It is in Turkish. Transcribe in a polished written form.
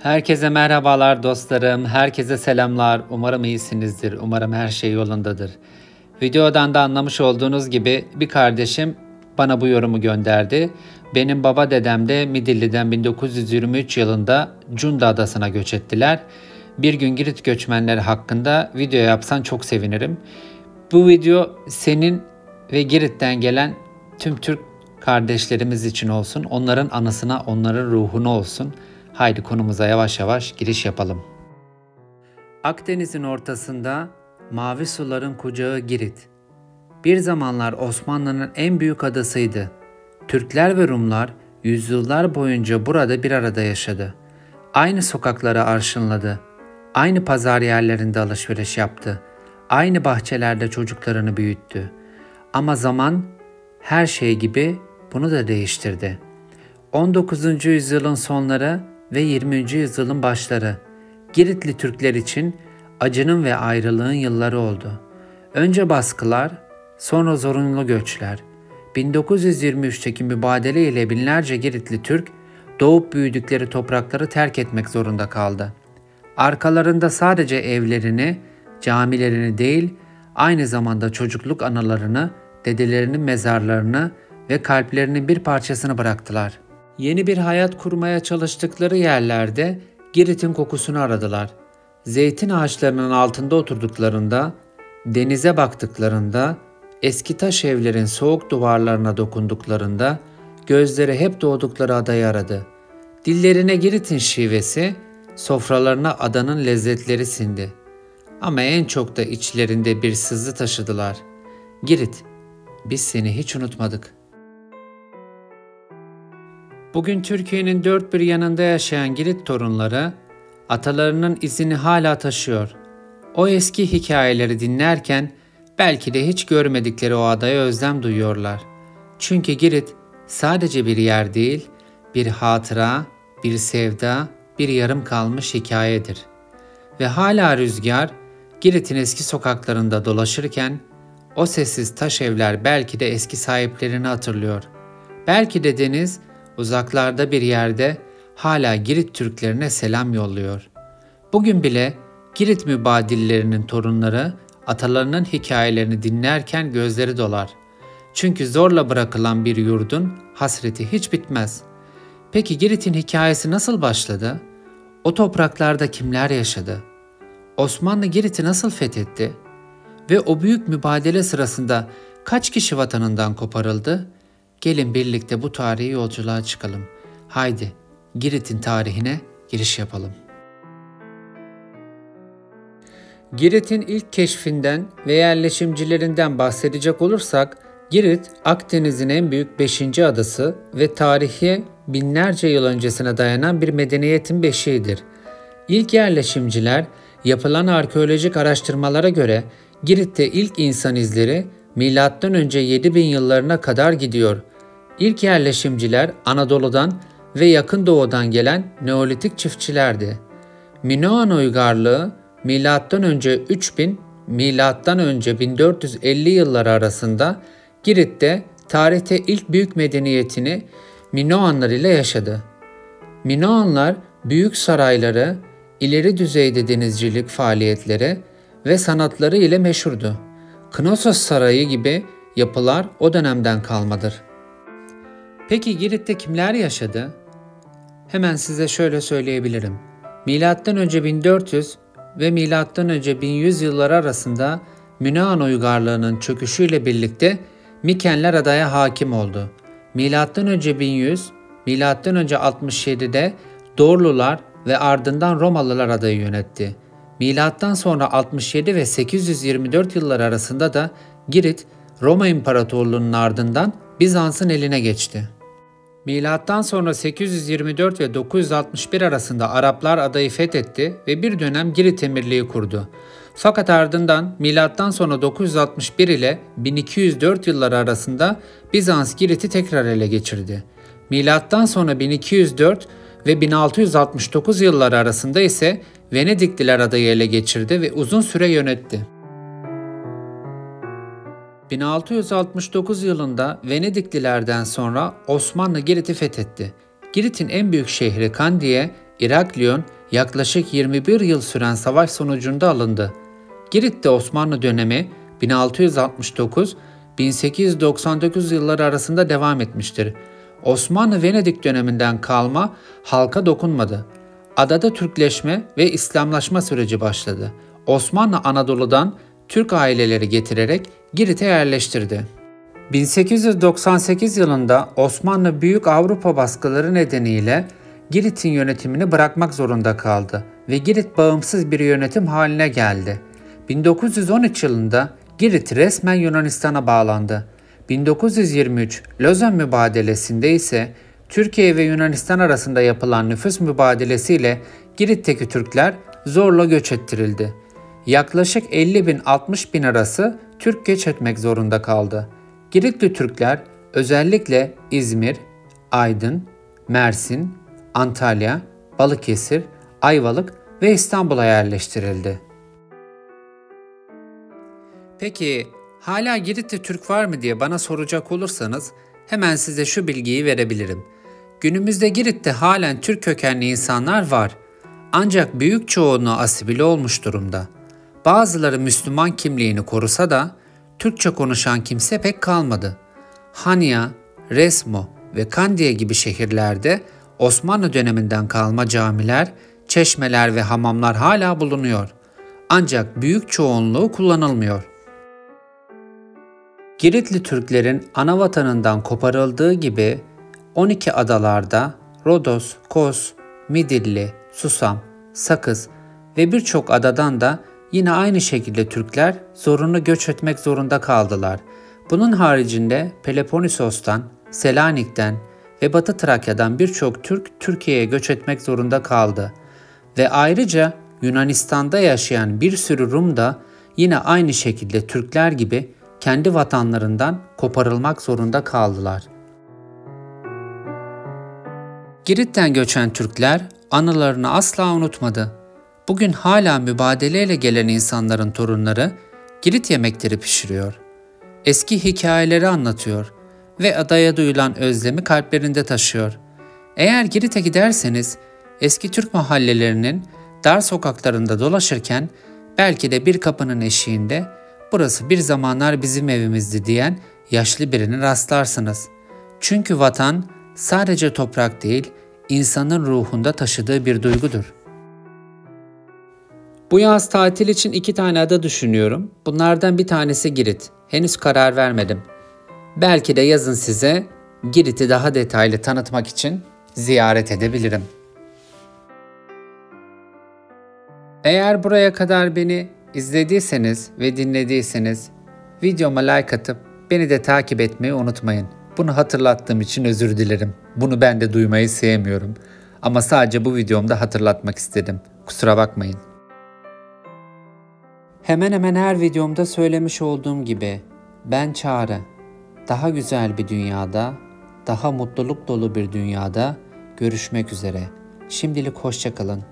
Herkese merhabalar dostlarım, herkese selamlar. Umarım iyisinizdir, umarım her şey yolundadır. Videodan da anlamış olduğunuz gibi bir kardeşim bana bu yorumu gönderdi. Benim baba dedem de Midilli'den 1923 yılında Cunda Adası'na göç ettiler. Bir gün Girit göçmenleri hakkında video yapsan çok sevinirim. Bu video senin ve Girit'ten gelen tüm Türk kardeşlerimiz için olsun. Onların anısına, onların ruhuna olsun. Haydi konumuza yavaş yavaş giriş yapalım. Akdeniz'in ortasında mavi suların kucağı Girit. Bir zamanlar Osmanlı'nın en büyük adasıydı. Türkler ve Rumlar yüzyıllar boyunca burada bir arada yaşadı. Aynı sokakları arşınladı. Aynı pazar yerlerinde alışveriş yaptı. Aynı bahçelerde çocuklarını büyüttü. Ama zaman her şey gibi bunu da değiştirdi. 19. yüzyılın sonları ve 20. yüzyılın başları Giritli Türkler için acının ve ayrılığın yılları oldu. Önce baskılar, sonra zorunlu göçler. 1923'teki mübadele ile binlerce Giritli Türk doğup büyüdükleri toprakları terk etmek zorunda kaldı. Arkalarında sadece evlerini, camilerini değil, aynı zamanda çocukluk anılarını, dedelerinin mezarlarını ve kalplerinin bir parçasını bıraktılar. Yeni bir hayat kurmaya çalıştıkları yerlerde Girit'in kokusunu aradılar. Zeytin ağaçlarının altında oturduklarında, denize baktıklarında, eski taş evlerin soğuk duvarlarına dokunduklarında, gözleri hep doğdukları adayı aradı. Dillerine Girit'in şivesi, sofralarına adanın lezzetleri sindi. Ama en çok da içlerinde bir sızı taşıdılar. Girit, biz seni hiç unutmadık. Bugün Türkiye'nin dört bir yanında yaşayan Girit torunları atalarının izini hala taşıyor. O eski hikayeleri dinlerken belki de hiç görmedikleri o adaya özlem duyuyorlar. Çünkü Girit sadece bir yer değil, bir hatıra, bir sevda, bir yarım kalmış hikayedir. Ve hala rüzgar Girit'in eski sokaklarında dolaşırken o sessiz taş evler belki de eski sahiplerini hatırlıyor. Belki de deniz uzaklarda bir yerde hala Girit Türklerine selam yolluyor. Bugün bile Girit mübadillerinin torunları atalarının hikayelerini dinlerken gözleri dolar. Çünkü zorla bırakılan bir yurdun hasreti hiç bitmez. Peki Girit'in hikayesi nasıl başladı? O topraklarda kimler yaşadı? Osmanlı Girit'i nasıl fethetti? Ve o büyük mübadele sırasında kaç kişi vatanından koparıldı? Gelin birlikte bu tarihi yolculuğa çıkalım. Haydi Girit'in tarihine giriş yapalım. Girit'in ilk keşfinden ve yerleşimcilerinden bahsedecek olursak, Girit, Akdeniz'in en büyük 5. adası ve tarihi binlerce yıl öncesine dayanan bir medeniyetin beşiğidir. İlk yerleşimciler, yapılan arkeolojik araştırmalara göre Girit'te ilk insan izleri M.Ö. 7000 yıllarına kadar gidiyor. İlk yerleşimciler Anadolu'dan ve Yakın Doğu'dan gelen Neolitik çiftçilerdi. Minoan uygarlığı M.Ö. 3000, M.Ö. 1450 yılları arasında Girit'te tarihte ilk büyük medeniyetini Minoanlar ile yaşadı. Minoanlar büyük sarayları, ileri düzeyde denizcilik faaliyetleri ve sanatları ile meşhurdu. Knossos Sarayı gibi yapılar o dönemden kalmadır. Peki Girit'te kimler yaşadı? Hemen size şöyle söyleyebilirim. M.Ö. 1400 ve M.Ö. 1100 yılları arasında Minoan uygarlığının çöküşüyle birlikte Mikenler adaya hakim oldu. M.Ö. 1100, M.Ö. 67'de Dorlular ve ardından Romalılar adayı yönetti. Milattan sonra 67 ve 824 yılları arasında da Girit, Roma İmparatorluğu'nun ardından Bizans'ın eline geçti. Milattan sonra 824 ve 961 arasında Araplar adayı fethetti ve bir dönem Girit Emirliği kurdu. Fakat ardından milattan sonra 961 ile 1204 yılları arasında Bizans Girit'i tekrar ele geçirdi. Milattan sonra 1204 ve 1669 yılları arasında ise Venedikliler adayı ele geçirdi ve uzun süre yönetti. 1669 yılında Venediklilerden sonra Osmanlı Girit'i fethetti. Girit'in en büyük şehri Kandiye, İraklion yaklaşık 21 yıl süren savaş sonucunda alındı. Girit'te Osmanlı dönemi 1669-1899 yılları arasında devam etmiştir. Osmanlı-Venedik döneminden kalma halka dokunmadı. Adada Türkleşme ve İslamlaşma süreci başladı. Osmanlı Anadolu'dan Türk aileleri getirerek Girit'e yerleştirdi. 1898 yılında Osmanlı Büyük Avrupa baskıları nedeniyle Girit'in yönetimini bırakmak zorunda kaldı ve Girit bağımsız bir yönetim haline geldi. 1913 yılında Girit resmen Yunanistan'a bağlandı. 1923 Lozan Mübadelesi'nde ise Türkiye ve Yunanistan arasında yapılan nüfus mübadelesiyle Girit'teki Türkler zorla göç ettirildi. Yaklaşık 50 bin 60 bin arası Türk göç etmek zorunda kaldı. Giritli Türkler özellikle İzmir, Aydın, Mersin, Antalya, Balıkesir, Ayvalık ve İstanbul'a yerleştirildi. Peki hala Girit'te Türk var mı diye bana soracak olursanız hemen size şu bilgiyi verebilirim. Günümüzde Girit'te halen Türk kökenli insanlar var. Ancak büyük çoğunluğu asimile olmuş durumda. Bazıları Müslüman kimliğini korusa da Türkçe konuşan kimse pek kalmadı. Hanya, Resmo ve Kandiye gibi şehirlerde Osmanlı döneminden kalma camiler, çeşmeler ve hamamlar hala bulunuyor. Ancak büyük çoğunluğu kullanılmıyor. Giritli Türklerin ana vatanından koparıldığı gibi 12 adalarda Rodos, Kos, Midilli, Susam, Sakız ve birçok adadan da yine aynı şekilde Türkler zorunlu göç etmek zorunda kaldılar. Bunun haricinde Peloponnesos'tan, Selanik'ten ve Batı Trakya'dan birçok Türk Türkiye'ye göç etmek zorunda kaldı. Ve ayrıca Yunanistan'da yaşayan bir sürü Rum da yine aynı şekilde Türkler gibi kendi vatanlarından koparılmak zorunda kaldılar. Girit'ten göçen Türkler anılarını asla unutmadı. Bugün hala mübadeleyle gelen insanların torunları Girit yemekleri pişiriyor. Eski hikayeleri anlatıyor ve adaya duyulan özlemi kalplerinde taşıyor. Eğer Girit'e giderseniz eski Türk mahallelerinin dar sokaklarında dolaşırken belki de bir kapının eşiğinde "Burası bir zamanlar bizim evimizdi" diyen yaşlı birini rastlarsınız. Çünkü vatan sadece toprak değil, insanın ruhunda taşıdığı bir duygudur. Bu yaz tatil için 2 tane ada düşünüyorum. Bunlardan bir tanesi Girit. Henüz karar vermedim. Belki de yazın size Girit'i daha detaylı tanıtmak için ziyaret edebilirim. Eğer buraya kadar beni izlediyseniz ve dinlediyseniz videoma like atıp beni de takip etmeyi unutmayın. Bunu hatırlattığım için özür dilerim. Bunu ben de duymayı sevmiyorum. Ama sadece bu videomda hatırlatmak istedim. Kusura bakmayın. Hemen hemen her videomda söylemiş olduğum gibi ben Çağrı. Daha güzel bir dünyada, daha mutluluk dolu bir dünyada görüşmek üzere. Şimdilik hoşça kalın.